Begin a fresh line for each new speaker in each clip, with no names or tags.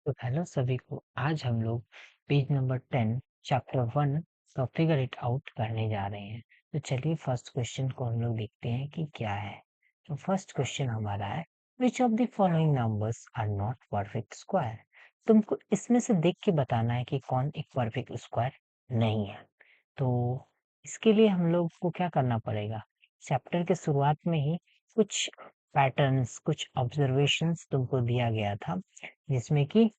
तो हेलो सभी को। आज हम लोग पेज नंबर 10 चैप्टर 1 का फिगर इट आउट करने जा रहे हैं। तो चलिए फर्स्ट क्वेश्चन को हम लोग देखते हैं कि क्या है। तो फर्स्ट क्वेश्चन हमारा है, which of the following numbers are not perfect square. तुमको इसमें से देख के बताना है कि कौन एक परफेक्ट स्क्वायर नहीं है। तो इसके लिए हम लोग को क्या करना पड़ेगा, चैप्टर के शुरुआत में ही कुछ पैटर्न्स, कुछ ऑब्जर्वेशंस तुमको दिया गया था, जिसमें कि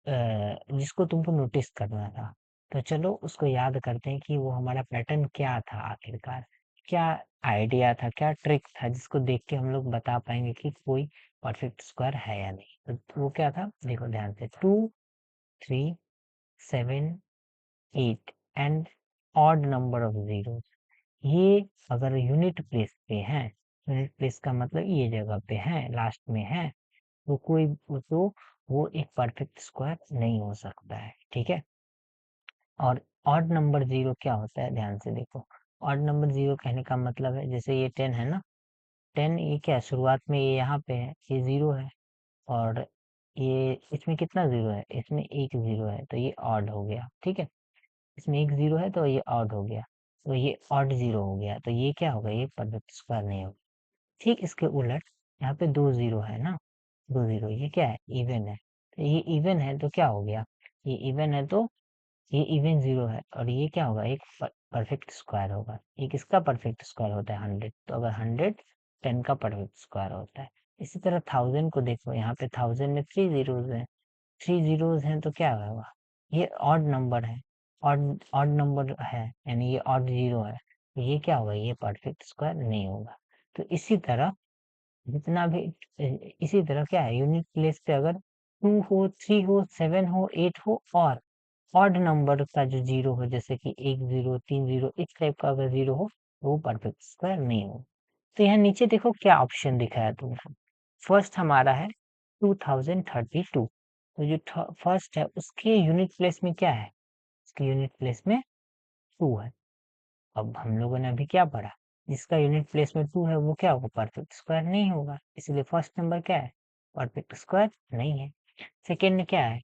जिसको तुमको नोटिस करना था। तो चलो उसको याद करते हैं कि वो हमारा पैटर्न क्या था आखिरकार, क्या आइडिया था, क्या ट्रिक था, जिसको देख के हम लोग बता पाएंगे कि कोई परफेक्ट स्क्वायर है या नहीं। तो वो क्या था, देखो ध्यान से, 2, 3, 7, 8 and odd number of zero. ये अगर यूनिट प्लेस पे है, यूनिट प्लेस का मतलब ये जगह पे है, लास्ट में है, तो कोई तो वो एक परफेक्ट स्क्वायर नहीं हो सकता है। ठीक है। और ऑड नंबर जीरो क्या होता है, ध्यान से देखो। ऑड नंबर जीरो कहने का मतलब है, जैसे ये 10 है ना, 10 ये क्या है, शुरुआत में ये यहाँ पे है, ये जीरो है। और ये इसमें कितना जीरो है, इसमें एक जीरो है, तो ये ऑड हो गया। ठीक है। इसमें एक जीरो है तो ये ऑड हो गया, तो ये ऑड जीरो हो गया, तो ये क्या होगा, ये परफेक्ट स्क्वायर नहीं होगा। ठीक इसके उलट यहाँ पे दो जीरो है ना, दो जीरो, ये क्या है, इवन है। तो ये इवन है तो क्या हो गया, ये इवन है तो ये इवन जीरो है, और ये क्या होगा, एक परफेक्ट स्क्वायर होगा। ये किसका परफेक्ट स्क्वायर होता है, 100। तो अगर 100 10 का परफेक्ट स्क्वायर होता है। इसी तरह 1000 को देखो, यहाँ पे 1000 में थ्री जीरोज हैं, थ्री जीरोज हैं, तो क्या होगा, ये ऑड नंबर है, ऑड ऑड नंबर है, यानी ये ऑड जीरो है, तो ये क्या होगा, ये परफेक्ट स्क्वायर नहीं होगा। तो इसी तरह जितना भी इसी तरह क्या है, यूनिट प्लेस पे अगर 2 हो, 3 हो, 7 हो, 8 हो, और ऑड नंबर का जो जीरो हो, जैसे कि 1 जीरो, 3 जीरो, इस टाइप का अगर जीरो हो, तो वो परफेक्ट स्क्वायर नहीं हो। तो यहाँ नीचे देखो क्या ऑप्शन दिखाया तुमको। फर्स्ट हमारा है 2032। तो जो फर्स्ट है उसके यूनिट प्लेस में क्या है, उसके यूनिट प्लेस में 2 है। अब हम लोगों ने अभी क्या पढ़ा, जिसका यूनिट प्लेस में 2 है वो क्या होगा, परफेक्ट स्क्वायर नहीं होगा। इसलिए फर्स्ट नंबर क्या है, परफेक्ट स्क्वायर नहीं है। सेकेंड में क्या है,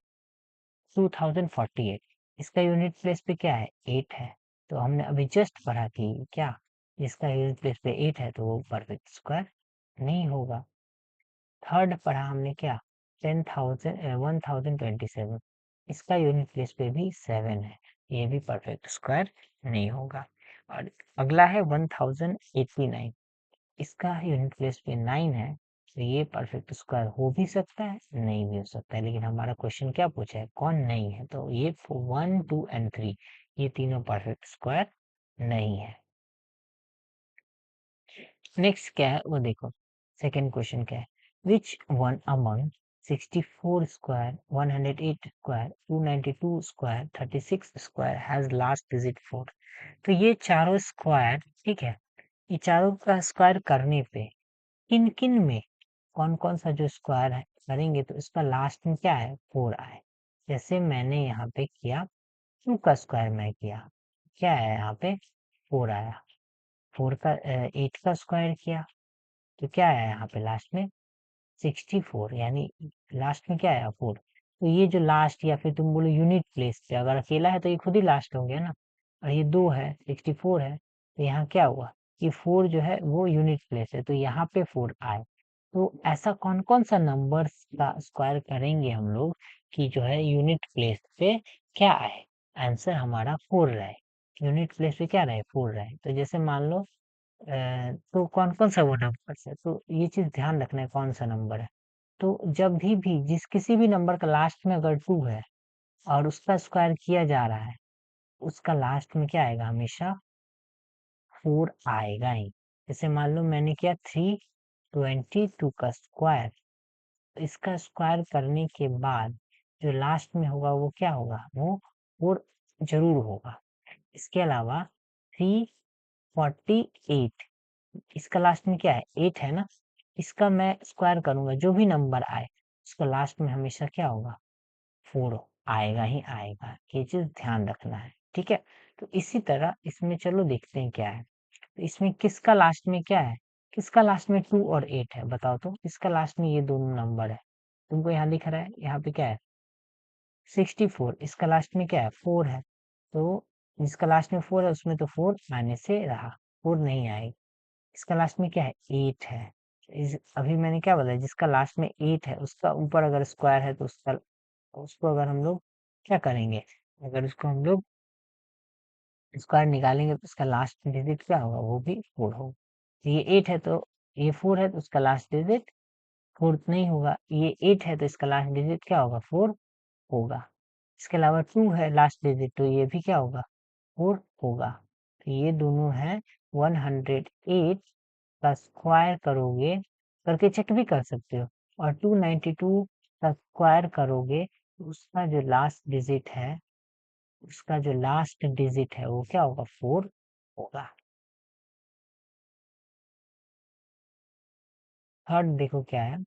2048, इसका यूनिट प्लेस पे क्या है, 8 है। तो हमने अभी जस्ट पढ़ा कि क्या, जिसका यूनिट प्लेस पे 8 है तो वो परफेक्ट स्क्वायर नहीं होगा। थर्ड पढ़ा हमने क्या, 1027, इसका यूनिट प्लेस पे भी 7 है, ये भी परफेक्ट स्क्वायर नहीं होगा। और अगला है 1089, इसका यूनिट प्लेस पे 9 है, तो ये परफेक्ट स्क्वायर हो भी सकता है, नहीं भी हो सकता है। लेकिन हमारा क्वेश्चन क्या पूछा है, कौन नहीं है, तो ये 1, 2 एंड 3, ये तीनों परफेक्ट स्क्वायर नहीं है। नेक्स्ट क्या है वो देखो, सेकेंड क्वेश्चन क्या है, which one among 64 square, 108 square, 292 square, 36 square has last digit 4। तो ये चारों स्क्वायर, ठीक है, ये चारों का स्क्वायर करने पे किन किन में कौन कौन सा जो स्क्वायर है करेंगे तो इसका लास्ट में क्या है, 4 आए। जैसे मैंने यहाँ पे किया 2 का स्क्वायर, मैं किया, क्या है यहाँ पे, 4 आया। 4 का 8 का स्क्वायर किया, तो क्या आया यहाँ पे लास्ट में, 64, यानी लास्ट में क्या आया, 4। तो ये जो लास्ट, या फिर तुम बोलो यूनिट प्लेस पे, अगर अकेला है तो ये खुद ही लास्ट हो गया ना, और ये 2 है, 64 है, तो यहाँ क्या हुआ, ये 4 जो है वो यूनिट प्लेस है, तो यहाँ पे 4 आए। तो ऐसा कौन कौन सा नंबर्स का स्क्वायर करेंगे हम लोग कि जो है यूनिट प्लेस पे क्या आए, आंसर हमारा 4 रहे, यूनिट प्लेस पे क्या रहे, 4 रहे। तो जैसे मान लो तो कौन कौन सा वो नंबर है, तो ये चीज ध्यान रखना है कौन सा नंबर है। तो जब भी जिस किसी भी नंबर का लास्ट में अगर 2 है और उसका स्क्वायर किया जा रहा है, उसका लास्ट में क्या आएगा, हमेशा 4 आएगा ही। जैसे मान लो मैंने किया 322 का स्क्वायर, इसका स्क्वायर करने के बाद जो लास्ट में होगा वो क्या होगा, वो 4 जरूर होगा। इसके अलावा 348, इसका लास्ट में क्या है, 8 है ना, इसका मैं स्क्वायर करूंगा, जो भी नंबर आए उसका लास्ट में हमेशा क्या होगा, 4 आएगा ही आएगा। ये चीज ध्यान रखना है, ठीक है। तो इसी तरह इसमें चलो देखते हैं क्या है। तो इसमें किसका लास्ट में क्या है, किसका लास्ट में 2 और 8 है, बताओ तो, इसका लास्ट में ये दोनों नंबर है। तुमको यहाँ दिख रहा है, यहाँ पे क्या है, 64, इसका लास्ट में क्या है 4 है, तो जिसका लास्ट में 4 है उसमें तो 4 आने से रहा, 4 नहीं आएगी। इसका लास्ट में क्या है 8 है, अभी मैंने क्या बोला जिसका लास्ट में 8 है उसका ऊपर अगर स्क्वायर है तो उसको अगर हम लोग क्या करेंगे, अगर उसको हम लोग स्क्वायर निकालेंगे तो उसका लास्ट डिजिट क्या होगा, वो भी 4 होगा। तो ये 8 है तो ये 4 है तो उसका लास्ट डिजिट 4 नहीं होगा, ये 8 है तो इसका लास्ट डिजिट क्या होगा 4 होगा। इसके अलावा 2 है लास्ट डिजिट तो ये भी क्या होगा 4 होगा। तो ये दोनों है 108 का स्क्वायर करोगे, करके चेक भी कर सकते हो, और 292 का स्क्वायर करोगे तो उसका जो लास्ट डिजिट है वो क्या होगा 4 होगा। थर्ड देखो क्या है,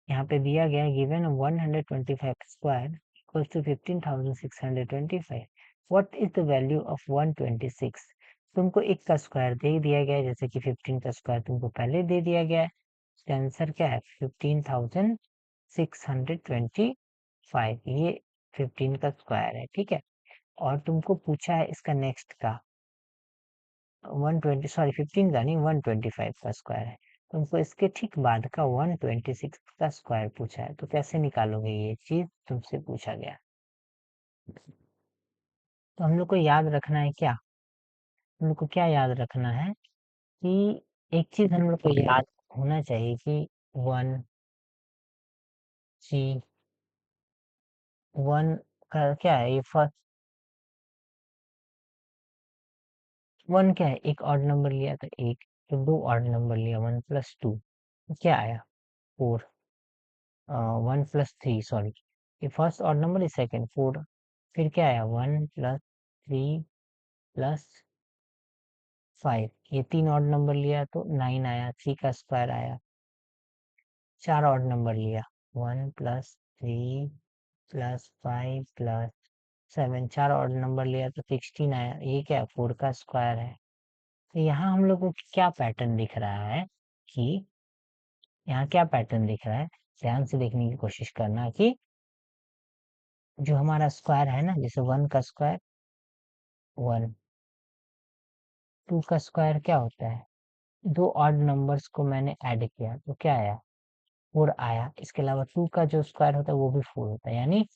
यहाँ पे दिया गया है given 125 square equals to 15,625, what is the value of 126। तुमको एक का स्क्वायर दे दिया गया है, जैसे कि 15 का स्क्वायर तुमको पहले दे दिया गया है, इसका आंसर क्या है 15,625, ये 15 का स्क्वायर है, ठीक है। और तुमको पूछा है इसका नेक्स्ट का 120, सॉरी 15 का नहीं 125 का स्क्वायर है, तुमको इसके ठीक बाद का 126 का स्क्वायर पूछा है, तो कैसे निकालोगे ये चीज तुमसे पूछा गया। तो हम लोग को याद रखना है क्या, हम लोग को क्या याद रखना है कि एक चीज हम लोग को याद होना चाहिए कि वन सी वन का क्या है, ये फर्स्ट वन क्या है, एक ऑड नंबर लिया तो एक, तो दो ऑड नंबर लिया 1 + 2, तो क्या आया 4, 1 + 3 सॉरी, ये फर्स्ट ऑड नंबर है, सेकंड 4, फिर क्या आया 1 + 3 + 5, ये तीन ऑड नंबर लिया तो 9 आया, 3 का स्क्वायर आया। चार ऑड नंबर लिया 1 + 3 + 5 + 7, चार ऑड नंबर लिया तो 16 आया, ये क्या 4 का स्क्वायर है। तो यहाँ हम लोग को क्या पैटर्न दिख रहा है कि यहाँ क्या पैटर्न दिख रहा है, ध्यान से देखने की कोशिश करना कि जो हमारा स्क्वायर है ना, जैसे 1 का स्क्वायर 1, 2 का स्क्वायर क्या होता है, दो ऑड नंबर्स को मैंने ऐड किया तो क्या आया 4 आया। इसके अलावा 2 का जो स्क्वायर होता है वो भी 4 होता है, यानी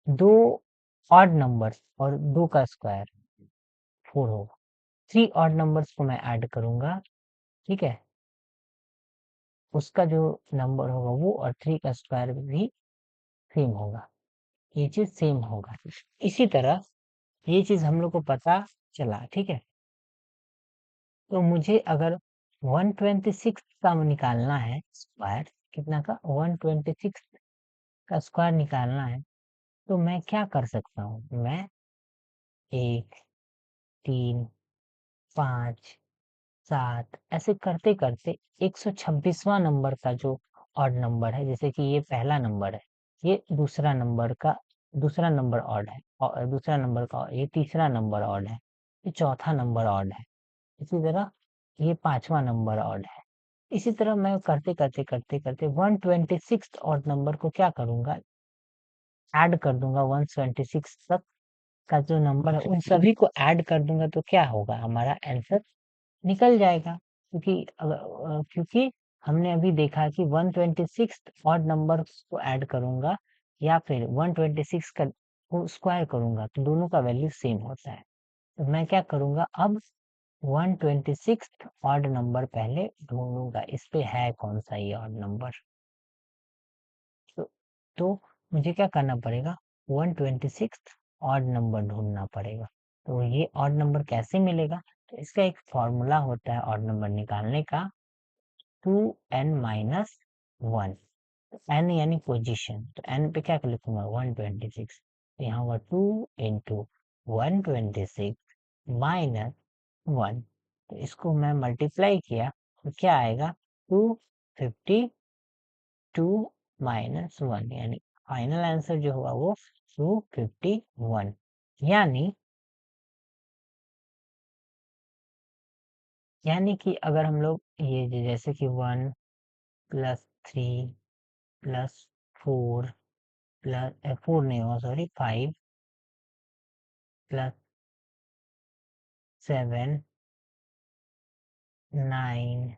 दो ऑड नंबर्स और 2 का स्क्वायर 4 होगा। 3 ऑड नंबर्स को मैं ऐड करूंगा, ठीक है, उसका जो नंबर होगा वो और 3 का स्क्वायर भी सेम होगा, ये चीज सेम होगा। इसी तरह ये चीज हम लोग को पता चला, ठीक है। तो मुझे अगर 126 का निकालना है स्क्वायर, कितना का 126 का स्क्वायर निकालना है, तो मैं क्या कर सकता हूँ, मैं 1 3 5 7 ऐसे करते करते 126वां नंबर का जो ऑड नंबर है, जैसे कि ये पहला नंबर है, ये दूसरा नंबर ऑड है, और दूसरा नंबर का ये तीसरा नंबर ऑड है, ये चौथा नंबर ऑड है, इसी तरह ये पांचवा नंबर ऑड है। इसी तरह मैं करते करते करते करते 126 ऑड नंबर को क्या करूंगा, ऐड कर दूंगा 126 तक का जो नंबर है उन सभी को ऐड कर दूंगा, तो क्या होगा हमारा आंसर निकल जाएगा। क्योंकि हमने अभी देखा कि 126 ऑड नंबर को ऐड करूंगा या फिर 126 का को स्क्वायर करूंगा तो दोनों का वैल्यू सेम होता है। तो मैं क्या करूंगा अब 126 ऑड नंबर पहले ढूंढूंगा, इस पे है कौन सा ये ऑड नंबर। तो, तो मुझे क्या करना पड़ेगा 126 ऑड नंबर ढूंढना पड़ेगा। तो ये ऑड नंबर कैसे मिलेगा, तो इसका एक फॉर्मूला होता है ऑड नंबर निकालने का, 2n - 1, एन यानी पोजीशन, तो एन पे क्या लिखूंगा 126, तो यहाँ हुआ 2 × 126 - 1, तो इसको मैं मल्टीप्लाई किया तो क्या आएगा 252 - 1, यानी फाइनल आंसर जो होगा वो 251, यानी कि अगर हम लोग ये जैसे कि 1 + 3 + 4 प्लस 4 नहीं होगा, सॉरी, 5 प्लस 7 9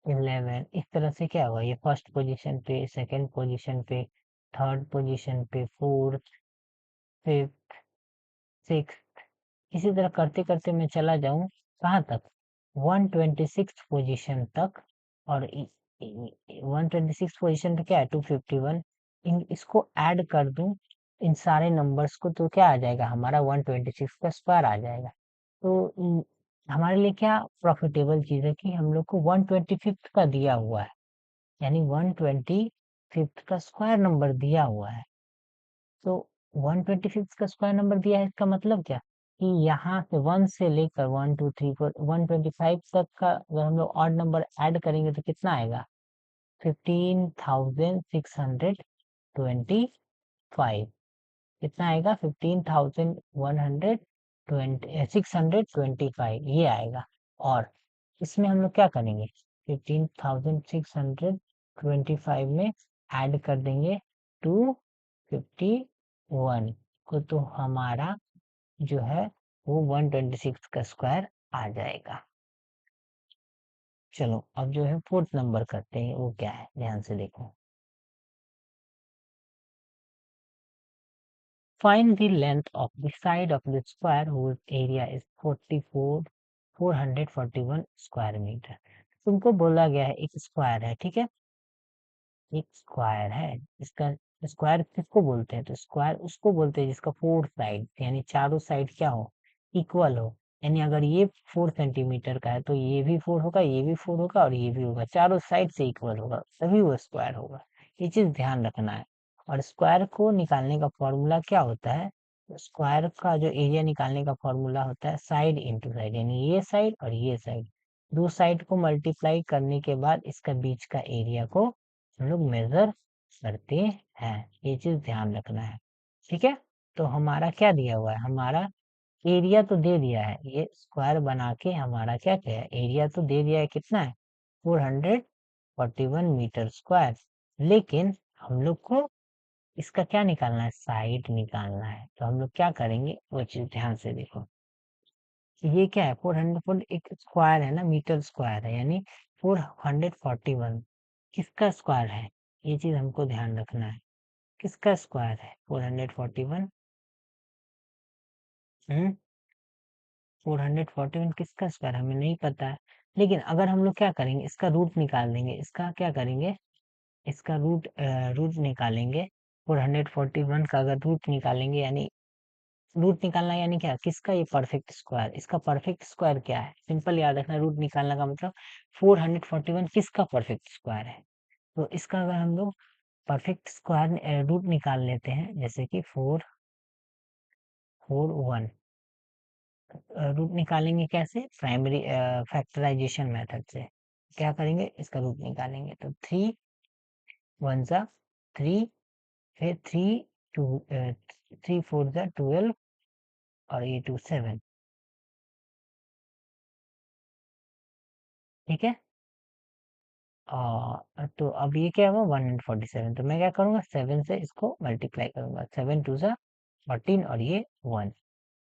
11, इस तरह से क्या होगा, ये फर्स्ट पोजीशन पे, सेकंड पोजीशन पे, थर्ड पोजीशन पे, फोर्थ, फिफ्थ, सिक्स, इसी तरह करते करते मैं चला जाऊं कहाँ तक, 126 पोजीशन तक। और 126 पोजीशन पे क्या है, 251, इसको ऐड कर दूं इन सारे नंबर्स को, तो क्या आ जाएगा हमारा, 126 का स्क्वायर आ जाएगा। तो हमारे लिए क्या प्रॉफिटेबल चीज है कि हम लोग को 125 का दिया हुआ है, यानी 125 का स्क्वायर नंबर दिया हुआ है। तो 125 का स्क्वायर नंबर दिया है, इसका मतलब क्या, कि यहाँ से 1 से लेकर 1 2 3 4 125 तक का अगर हम लोग ऑड नंबर ऐड करेंगे तो कितना आएगा, 15,625। कितना आएगा, 15,625 ये आएगा। और इसमें हम लोग क्या करेंगे, 15,625 में ऐड कर देंगे 251 को, तो हमारा जो है वो 126 का स्क्वायर आ जाएगा। चलो अब जो है फोर्थ नंबर करते हैं, वो क्या है, ध्यान से देखो। Find the length of the side of the square whose area is 441 square metre. तुमको बोला गया है एक स्क्वायर है, ठीक है, एक स्क्वायर है, इसका स्क्वायर किसको बोलते हैं, तो स्क्वायर उसको बोलते हैं जिसका फोर साइड, यानी चारों साइड क्या हो, इक्वल हो। यानी अगर ये 4 सेंटीमीटर का है तो ये भी 4 होगा, ये भी 4 होगा और ये भी होगा, चारों साइड से इक्वल होगा, तभी वो स्क्वायर होगा। ये चीज ध्यान रखना है। और स्क्वायर को निकालने का फॉर्मूला क्या होता है, स्क्वायर का जो एरिया निकालने का फॉर्मूला होता है साइड इंटू साइड, यानी ये साइड और ये साइड, दो साइड को मल्टीप्लाई करने के बाद इसका बीच का एरिया को हम लोग मेजर करते हैं। ये चीज ध्यान रखना है, ठीक है। तो हमारा क्या दिया हुआ है, हमारा एरिया तो दे दिया है, ये स्क्वायर बना के हमारा क्या क्या है, एरिया तो दे दिया है, कितना है, 441 मीटर स्क्वायर। लेकिन हम लोग को इसका क्या निकालना है, साइड निकालना है। तो हम लोग क्या करेंगे, वो चीज ध्यान से देखो। ये क्या है, 400 एक स्क्वायर है ना, मीटर स्क्वायर है, यानी 441 किसका स्क्वायर है, ये चीज हमको ध्यान रखना है। किसका स्क्वायर है 441, 441 किसका स्क्वायर हमें नहीं पता है। लेकिन अगर हम लोग क्या करेंगे, इसका रूट निकाल देंगे, इसका क्या करेंगे, इसका रूट निकालेंगे, 441 का अगर रूट निकालेंगे, यानी रूट निकालना यानी क्या, किसका, ये परफेक्ट स्क्वायर, इसका परफेक्ट स्क्वायर क्या है, सिंपल याद रखना, रूट निकालने का मतलब 441 किसका परफेक्ट स्क्वायर है। तो इसका अगर हम लोग परफेक्ट स्क्वायर रूट निकाल लेते हैं, जैसे कि 441 रूट निकालेंगे कैसे, प्राइमरी फैक्टराइजेशन मेथड से क्या करेंगे, इसका रूट निकालेंगे, तो 3 1 जा 3, फिर 3 4 जा 12 और ये 2 7, ठीक है। तो अब ये क्या हुआ, 147, तो मैं क्या करूंगा, 7 से इसको मल्टीप्लाई करूंगा, 7 2 जा 14 और ये 1।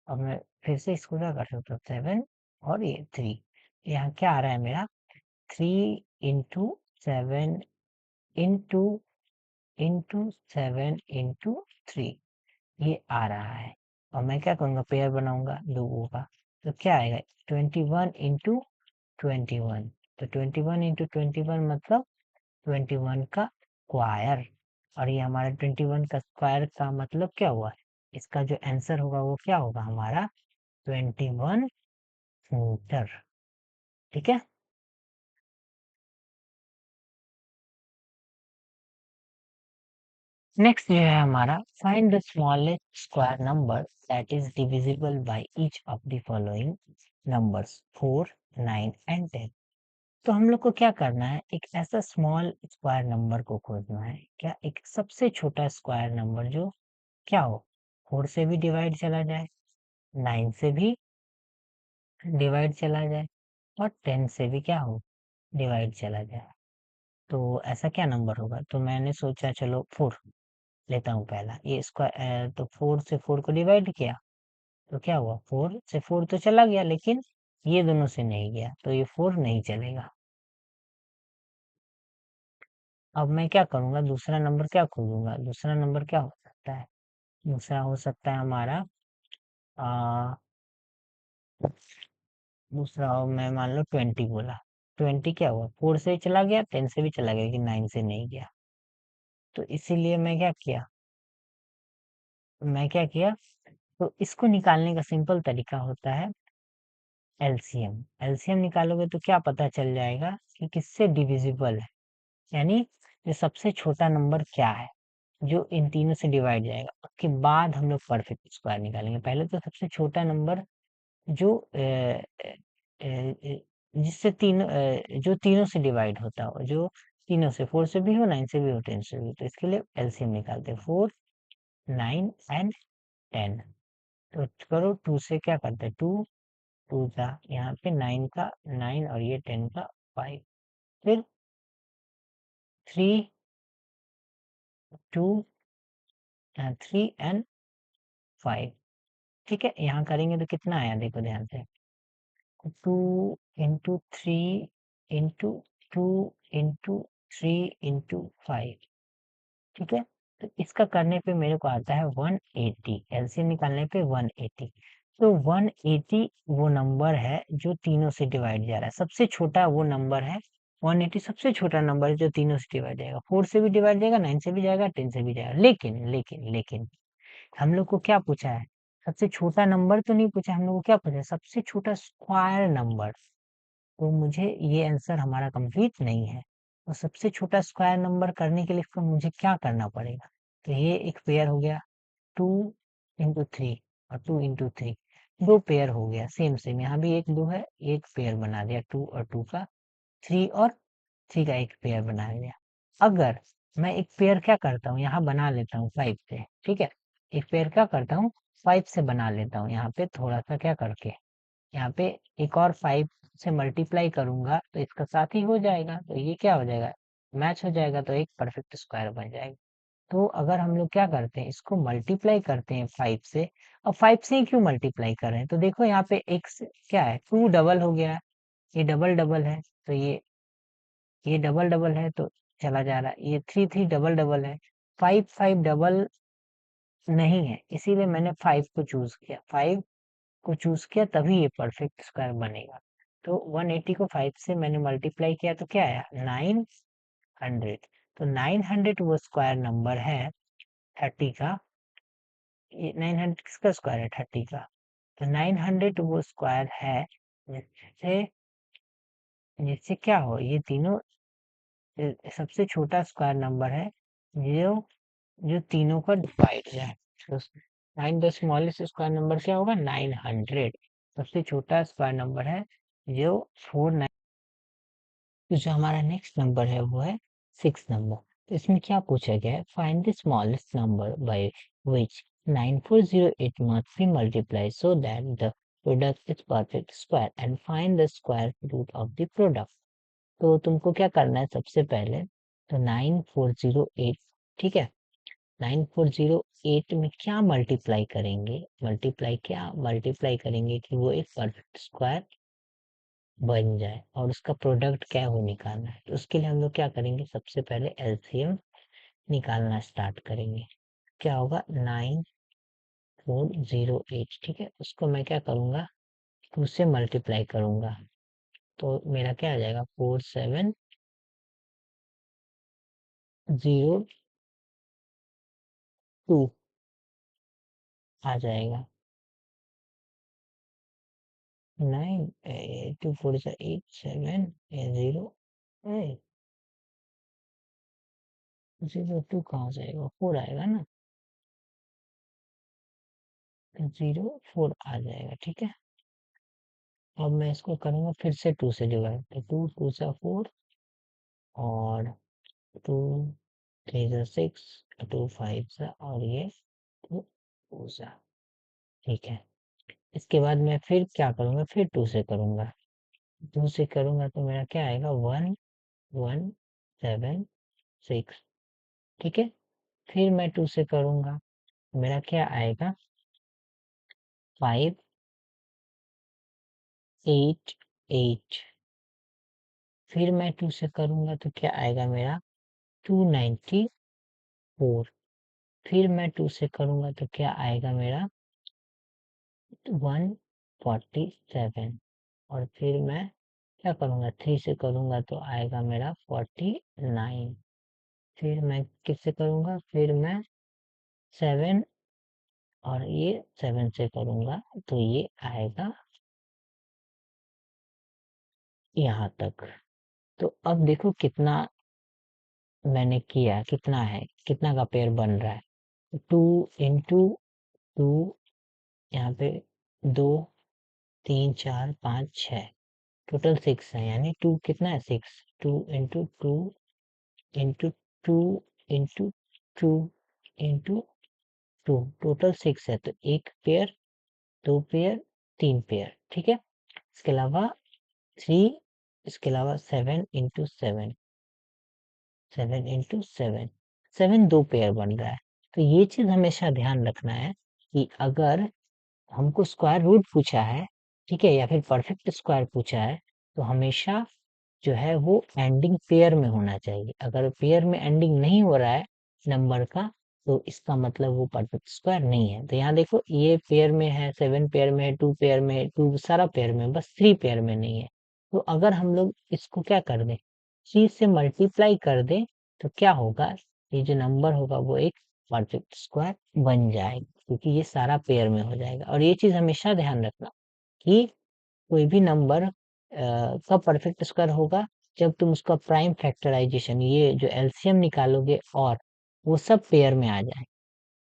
अब मैं फिर से इसको क्या कर सकता हूँ, 7 और ये 3, यहाँ क्या आ रहा है मेरा, 3 into 7 इंटू 7 into 3, ये आ रहा है। और मैं क्या करूंगा, पेयर बनाऊंगा लोगों का, तो क्या आएगा, 21 into 21, तो 21 into 21 मतलब 21 का स्क्वायर। और ये हमारा 21 का स्क्वायर का मतलब क्या हुआ, इसका जो आंसर होगा वो क्या होगा हमारा, 21 मीटर, ठीक है। नेक्स्ट जो है हमारा, find the smallest square number that is divisible by each of the following numbers 4 9 and 10। तो हम लोग को क्या करना है, एक ऐसा स्मॉल स्क्वायर नंबर को खोजना है, क्या, एक सबसे छोटा स्क्वायर नंबर जो क्या हो, 4 से भी डिवाइड चला जाए, 9 से भी डिवाइड चला जाए और 10 से भी क्या हो, डिवाइड चला जाए। तो ऐसा क्या नंबर होगा? तो मैंने सोचा चलो 4 लेता हूँ पहला, ये स्क्वायर तो 4 से 4 को डिवाइड किया, तो क्या हुआ 4 से 4 तो चला गया, लेकिन ये दोनों से नहीं गया, तो ये 4 नहीं चलेगा। अब मैं क्या करूंगा, दूसरा नंबर क्या खोजूंगा? दूसरा नंबर क्या हो सकता है? दूसरा हो सकता है हमारा आ, दूसरा हो, मैं मान लो 20 बोला, 20 क्या हुआ 4 से चला गया, 10 से भी चला गया, लेकिन 9 से नहीं गया। तो इसीलिए मैं क्या किया, तो इसको निकालने का सिंपल तरीका होता है एलसीएम। एलसीएम निकालोगे तो क्या पता चल जाएगा कि किससे डिविजिबल है, यानी जो सबसे छोटा नंबर क्या है जो इन तीनों से डिवाइड जाएगा। उसके बाद हम लोग परफेक्ट स्क्वायर निकालेंगे। पहले तो सबसे छोटा नंबर जो जिससे जो तीनों से डिवाइड होता हो, जो तीनों से, 4 से भी हो, 9 से भी हो, 10 से भी हो। तो इसके लिए एलसीएम निकालते हैं, 4, 9 एंड 10। तो करो, 2 से क्या करते हैं, 2 2 का यहाँ पे 9 का 9 और ये 10 का 5, फिर 3 2 3 एंड 5। ठीक है, यहाँ करेंगे तो कितना आया देखो ध्यान से, 2 into 3 into 2 into 3 into 5। ठीक है, तो इसका करने पे मेरे को आता है 180, एलसीएम निकालने पे 180। तो 180 वो नंबर है जो तीनों से डिवाइड जा रहा है, सबसे छोटा वो नंबर है। 180 सबसे छोटा नंबर है जो तीनों से डिवाइड जाएगा, 4 से भी डिवाइड जाएगा, 9 से भी जाएगा, 10 से भी जाएगा। लेकिन हम लोग को क्या पूछा है, सबसे छोटा नंबर तो नहीं पूछा, हम लोग को क्या पूछा है, सबसे छोटा स्क्वायर नंबर। तो मुझे ये आंसर हमारा कंप्लीट नहीं है। तो सबसे छोटा स्क्वायर नंबर करने के लिए इसको मुझे क्या करना पड़ेगा? तो ये एक पेयर हो गया, 2 into 3 और 2 into 3, दो पेयर हो गया। सेम सेम यहाँ भी एक दो है, एक पेयर बना दिया 2 और 2 का, 3 और 3 का एक पेयर बना दिया। अगर मैं एक पेयर क्या करता हूँ, यहाँ बना लेता हूँ 5 से, ठीक है, एक पेयर क्या करता हूँ 5 से बना लेता हूँ, यहाँ पे थोड़ा सा क्या करके, यहाँ पे एक और 5 से मल्टीप्लाई करूंगा तो इसका साथ ही हो जाएगा, तो ये क्या हो जाएगा, मैच हो जाएगा, तो एक परफेक्ट स्क्वायर बन जाएगा। तो अगर हम लोग क्या करते हैं, इसको मल्टीप्लाई करते हैं 5 से। अब 5 से ही क्यों मल्टीप्लाई कर रहे हैं, तो देखो यहाँ पे क्या है, 2 डबल हो गया है, ये डबल डबल है, तो ये डबल डबल है तो चला जा रहा है, ये 3 3 डबल डबल है, 5 5 डबल नहीं है, इसीलिए मैंने 5 को चूज किया, 5 को चूज किया, तभी ये परफेक्ट स्क्वायर बनेगा। तो 180 को 5 से मैंने मल्टीप्लाई किया तो क्या आया, 900। तो 900 वो स्क्वायर नंबर है 30 का, ये 900 किसका स्क्वायर है, 30 का। तो 900 वो स्क्वायर है जिससे जिससे क्या हो, ये तीनों सबसे छोटा स्क्वायर नंबर है जो जो तीनों का डिवाइड जाए। तो 9 द स्मॉलेस्ट स्क्वायर नंबर क्या होगा, 900। सबसे छोटा स्क्वायर नंबर है जो 4। तो जो हमारा नेक्स्ट नंबर है वो है 6 नंबर। तो इसमें क्या पूछा गया है, find the smallest number by which 9408 must be multiplied so that the product is perfect square and find the square root of the product। तो तुमको क्या करना है सबसे पहले, तो 9408, ठीक है, 9408 में क्या मल्टीप्लाई करेंगे कि वो एक परफेक्ट स्क्वायर बन जाए और उसका प्रोडक्ट क्या है वो निकालना है। तो उसके लिए हम लोग क्या करेंगे, सबसे पहले एलसीएम निकालना स्टार्ट करेंगे। क्या होगा, 9408, ठीक है, उसको मैं क्या करूँगा, 2 से मल्टीप्लाई करूँगा, तो मेरा क्या आ जाएगा, 4702 आ जाएगा। 9 2 4 8 7 0 0 2 कहाँ से आएगा, 4 आएगा ना, 04 आ जाएगा, ठीक है। अब मैं इसको करूँगा फिर से 2 से डिवाइड, तो 2 2 सा 4 और 2 3 सा 6, 2 5 सा और ये 2 2 सा, ठीक है। इसके बाद मैं फिर क्या करूँगा, फिर 2 से करूँगा, 2 से करूँगा तो मेरा क्या आएगा, 1 1 7 6, ठीक है। फिर मैं 2 से करूँगा, मेरा क्या आएगा 5 8 8। फिर मैं 2 से करूँगा तो क्या आएगा मेरा 294। फिर मैं 2 से करूँगा तो क्या आएगा मेरा 147। और फिर मैं क्या करूँगा 3 से करूँगा तो आएगा मेरा 49। फिर मैं किससे करूँगा, फिर मैं 7 और ये 7 से करूँगा तो ये आएगा यहाँ तक। तो अब देखो कितना मैंने किया, कितना है, कितना का पेयर बन रहा है। 2 इंटू 2, यहाँ पे 2 3 4 5 6, टोटल 6 है, यानी 2 कितना है 6। 2 into 2 into 2 into 2 into 2, total 6 है। तो एक पेयर, 2 पेयर, 3 पेयर, ठीक है। इसके अलावा 3, इसके अलावा 7 इंटू 7, 7 इंटू 7, 7 2 पेयर बन रहा है। तो ये चीज़ हमेशा ध्यान रखना है कि अगर हमको स्क्वायर रूट पूछा है, ठीक है, या फिर परफेक्ट स्क्वायर पूछा है, तो हमेशा जो है वो एंडिंग पेयर में होना चाहिए। अगर पेयर में एंडिंग नहीं हो रहा है नंबर का, तो इसका मतलब वो परफेक्ट स्क्वायर नहीं है। तो यहाँ देखो ये पेयर में है, 7 पेयर में है, 2 पेयर में है, 2 सारा पेयर में है, बस 3 पेयर में नहीं है। तो अगर हम लोग इसको क्या कर दें, 3 से मल्टीप्लाई कर दें, तो क्या होगा, ये जो नंबर होगा वो एक परफेक्ट स्क्वायर बन जाएगा, क्योंकि ये सारा पेयर में हो जाएगा। और ये चीज़ हमेशा ध्यान रखना कि कोई भी नंबर कब परफेक्ट स्क्वायर होगा, जब तुम उसका प्राइम फैक्टराइजेशन, ये जो एलसीएम निकालोगे और वो सब पेयर में आ जाए,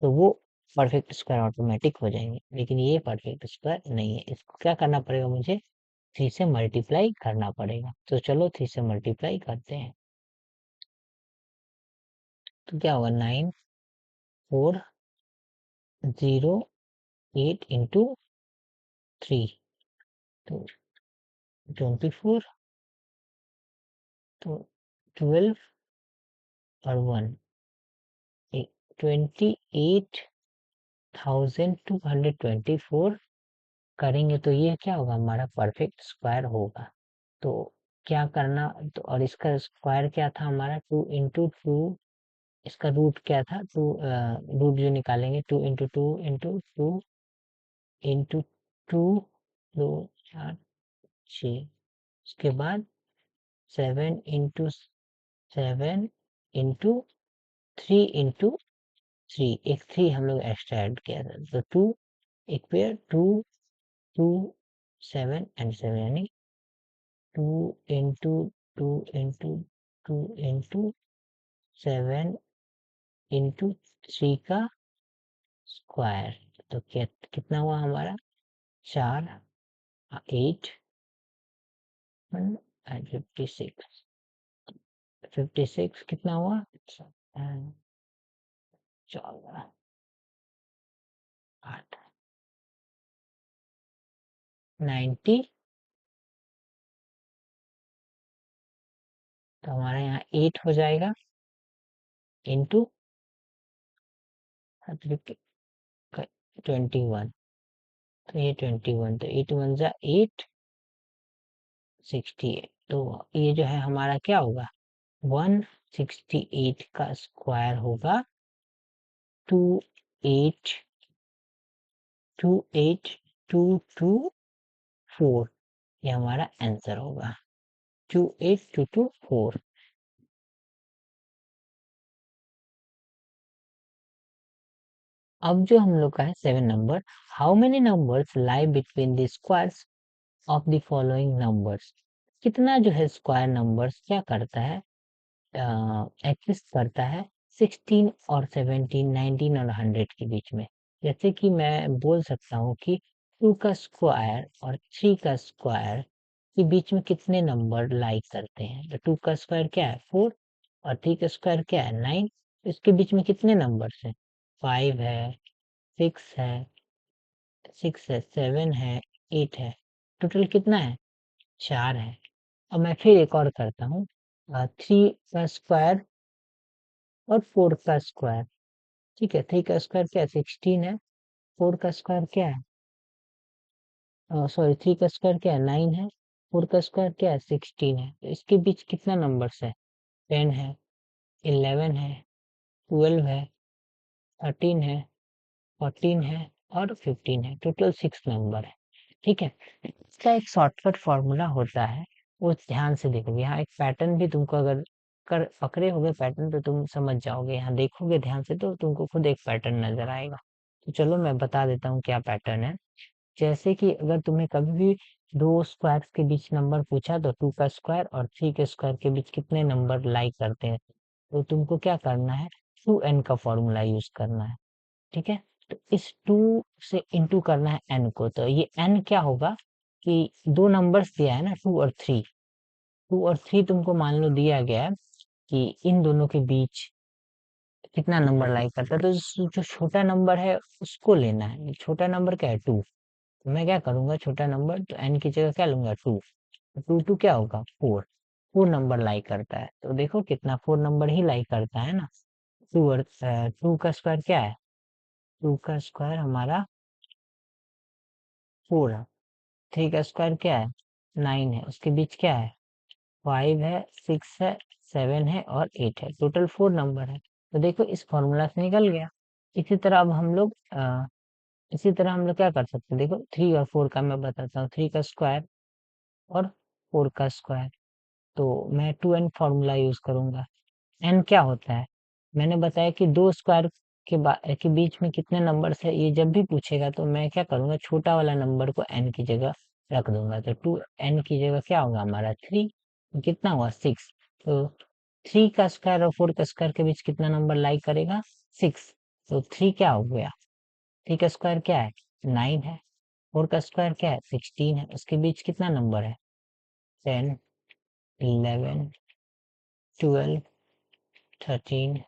तो वो परफेक्ट स्क्वायर ऑटोमेटिक हो जाएंगे। लेकिन ये परफेक्ट स्क्वायर नहीं है, इसको क्या करना पड़ेगा, मुझे 3 से मल्टीप्लाई करना पड़ेगा। तो चलो 3 से मल्टीप्लाई करते हैं। तो क्या होगा 9408 इंटू 3, तो 24, तो 12 और 1, 28,224 करेंगे तो ये क्या होगा, हमारा परफेक्ट स्क्वायर होगा। तो क्या करना, तो और इसका स्क्वायर क्या था हमारा 2 इंटू 2, इसका रूट क्या था 2, रूट जो निकालेंगे 2 इंटू 2 इंटू 2 इंटू 2, 2 4 6, उसके बाद 7 इंटू 7 इंटू 3 इंटू 3, एक 3 हम लोग एक्स्ट्रा ऐड किया था, तो 2 एक पेयर 2 2 7 एंड 7, यानी 2 इंटू 2 इंटू 2 इंटू 7 इंटू 3 का स्क्वायर। तो कितना हुआ हमारा 4 8 एंड 56, 56 कितना हुआ 14 8 90। तो हमारा यहाँ 8 हो जाएगा इंटू 21, तो ये 21, तो 8 1 जा 8, 68। तो ये जो है हमारा क्या होगा 168 का स्क्वायर होगा 282224, ये हमारा आंसर होगा 28224। अब जो हम लोग का है 7 number, how many numbers lie between the squares of the following numbers. कितना जो है स्क्वायर नंबर्स क्या करता है, एग्जिस्ट करता है 16 और 17, 19 और 100 के बीच में। जैसे कि मैं बोल सकता हूँ कि 2 का स्क्वायर और 3 का स्क्वायर के बीच में कितने नंबर लाइक करते हैं। तो 2 का स्क्वायर क्या है 4 और 3 का स्क्वायर क्या है 9, इसके बीच में कितने नंबर्स हैं 5 है, 6 है, 6 है, 7 है, 8 है, टोटल कितना है 4 है। अब मैं फिर एक और करता हूँ, 3 का स्क्वायर और 4 का स्क्वायर। ठीक है, 3 का स्क्वायर क्या है 16 है, 4 का स्क्वायर क्या है, सॉरी 3 का स्क्वायर क्या है 9 है, 4 का स्क्वायर क्या है 16 है। तो इसके बीच कितना नंबर्स है, 10 है, 11 है, 12 है, 13 है, 14 है और 15 है। टोटल 6 नंबर है। ठीक है, इसका एक शॉर्टकट फॉर्मूला होता है, वो ध्यान से देखोगे। यहाँ एक पैटर्न भी तुमको अगर कर पकड़े होगे पैटर्न तो तुम समझ जाओगे, यहाँ देखोगे ध्यान से तो तुमको खुद एक पैटर्न नजर आएगा। तो चलो मैं बता देता हूँ क्या पैटर्न है। जैसे कि अगर तुम्हें कभी भी दो स्क्वायर के बीच नंबर पूछा तो 2 का स्क्वायर और 3 के स्क्वायर के बीच कितने नंबर लाई करते हैं, तो तुमको क्या करना है, 2n का फॉर्मूला यूज करना है। ठीक है, तो इस 2 से इंटू करना है n को। तो ये n क्या होगा कि दो नंबर्स दिया है ना 2 और 3, 2 और 3 तुमको मान लो दिया गया है कि इन दोनों के बीच कितना नंबर लाई करता है, तो जो छोटा नंबर है उसको लेना है। छोटा नंबर क्या है 2, तो मैं क्या करूंगा छोटा नंबर तो n की जगह क्या लूंगा 2, टू टू क्या होगा 4, 4 नंबर लाई करता है। तो देखो कितना 4 नंबर ही लाई करता है ना। 2 और 2 का स्क्वायर क्या है, 2 का स्क्वायर हमारा 4 है, 3 का स्क्वायर क्या है 9 है, उसके बीच क्या है 5 है, 6 है, 7 है और 8 है। टोटल 4 नंबर है। तो देखो इस फॉर्मूला से निकल गया। इसी तरह अब हम लोग इसी तरह हम लोग क्या कर सकते हैं, देखो 3 और 4 का मैं बताता हूँ। 3 का स्क्वायर और 4 का स्क्वायर, तो मैं 2n फॉर्मूला यूज करूंगा। n क्या होता है, मैंने बताया कि दो स्क्वायर के बीच में कितने नंबर्स है, ये जब भी पूछेगा तो मैं क्या करूंगा छोटा वाला नंबर को n की जगह रख दूंगा। तो 2n की जगह क्या होगा हमारा 3, कितना हुआ 6। तो 3 का स्क्वायर और 4 का स्क्वायर के बीच कितना नंबर लाई करेगा 6। तो 3 क्या हो गया, 3 का स्क्वायर क्या है 9 है, 4 का स्क्वायर क्या है 16 है, उसके बीच कितना नंबर है 10, 11, 12, 13,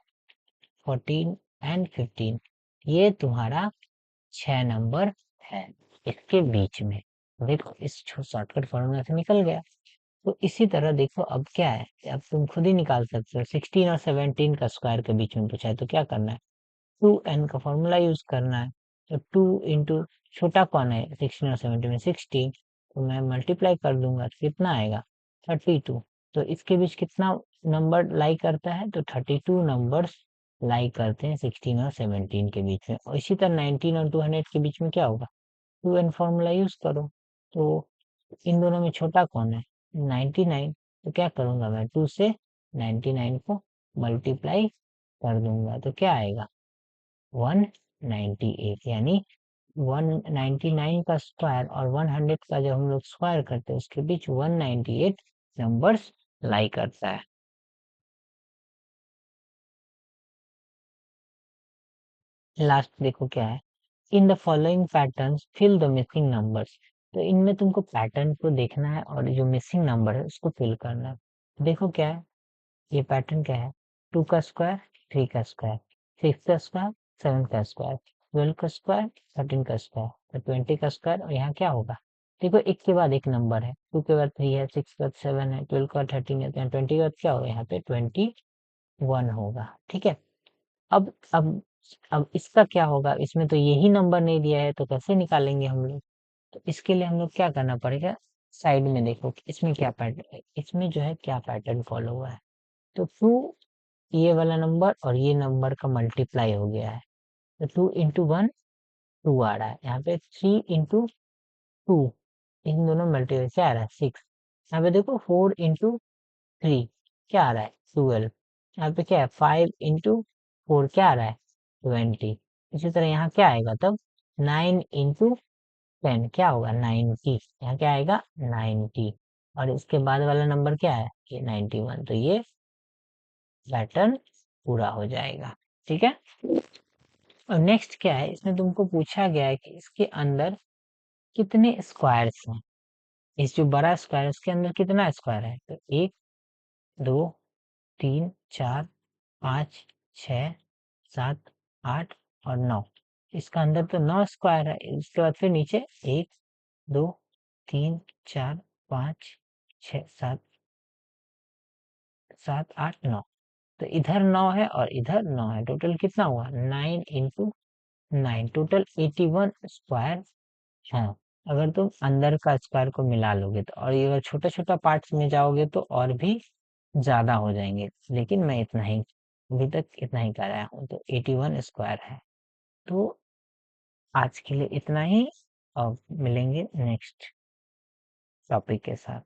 14 एंड 15। ये तुम्हारा 6 नंबर है इसके बीच में। देखो इस शॉर्टकट फॉर्मूला से निकल गया। तो इसी तरह देखो अब क्या है, अब तुम खुद ही निकाल सकते हो। 16 और 17 का स्क्वायर के बीच में पूछा है तो क्या करना है, 2n का फॉर्मूला यूज करना है। तो 2 इंटू छोटा कौन है 16 और 17 में 16, तो मैं मल्टीप्लाई कर दूंगा तो कितना आएगा 32। तो इसके बीच कितना नंबर लाई करता है, तो 32 नंबर्स लाई करते हैं 16 और 17 के बीच में। और इसी तरह 19 और 200 के बीच में क्या होगा, 2n फॉर्मूला यूज करो। तो इन दोनों में छोटा कौन है 99, तो क्या करूंगा मैं 2 से 99 को मल्टीप्लाई कर दूंगा तो क्या आएगा 198। यानी 199 का स्क्वायर और 100 का जब हम लोग स्क्वायर करते हैं उसके बीच 198 नंबर्स लाई करता है। लास्ट देखो क्या है, in the following patterns fill the missing numbers. तो इनमें तुमको पैटर्न को देखना है और जो मिसिंग नंबर है उसको फिल करना है। देखो क्या है, ये पैटर्न क्या है, 2 का स्क्वायर, 3 का स्क्वायर, 6 का स्क्वायर, 7 का स्क्वायर, 12 का स्क्वायर, 13 का स्क्वायर, तो 20 का स्क्वायर। और यहाँ क्या होगा, देखो एक के बाद एक नंबर है, 2 के बाद 3 है, 6 के बाद 7 है, 12 के बाद 13 है, तो यहाँ 20 के बाद क्या होगा, यहाँ पे 21 होगा। ठीक है, अब इसका क्या होगा, इसमें तो यही नंबर नहीं दिया है तो कैसे निकालेंगे हम लोग। तो इसके लिए हम लोग क्या करना पड़ेगा, साइड में देखो कि इसमें क्या पैटर्न, इसमें जो है क्या पैटर्न फॉलो हुआ है। तो 2, ये वाला नंबर और ये नंबर का मल्टीप्लाई हो गया है, तो 2 इंटू 1 2 आ रहा है। यहाँ पे 3 इंटू 2, इन दोनों मल्टीप्लाई क्या आ रहा है 6। यहाँ पे देखो 4 इंटू 3 क्या आ रहा है 12। यहाँ पे क्या है 5 इंटू 4 क्या आ रहा है 20। इसी तरह यहाँ क्या आएगा तब 9 इंटू 10 क्या होगा 90। यहाँ क्या आएगा 90, और इसके बाद वाला नंबर क्या है ये 91। तो ये पैटर्न पूरा हो जाएगा। ठीक है, और नेक्स्ट क्या है, इसमें तुमको पूछा गया है कि इसके अंदर कितने स्क्वायर्स हैं। इस जो बड़ा स्क्वायर है उसके अंदर कितना स्क्वायर है, तो 1, 2, 3, 4, 5, 6, 7, 8 और 9। इसका अंदर तो 9 स्क्वायर है। इसके बाद फिर नीचे 1, 2, 3, 4, 5, 6, 7, 7, 8, 9, तो इधर 9 है और इधर 9 है, टोटल कितना हुआ 9 इंटू 9, टोटल 81 स्क्वायर है। अगर तुम अंदर का स्क्वायर को मिला लोगे तो, और ये अगर छोटा छोटा पार्ट्स में जाओगे तो और भी ज्यादा हो जाएंगे, लेकिन मैं इतना ही अभी तक इतना ही कराया हूँ, तो 81 स्क्वायर है। तो आज के लिए इतना ही, और मिलेंगे नेक्स्ट टॉपिक के साथ।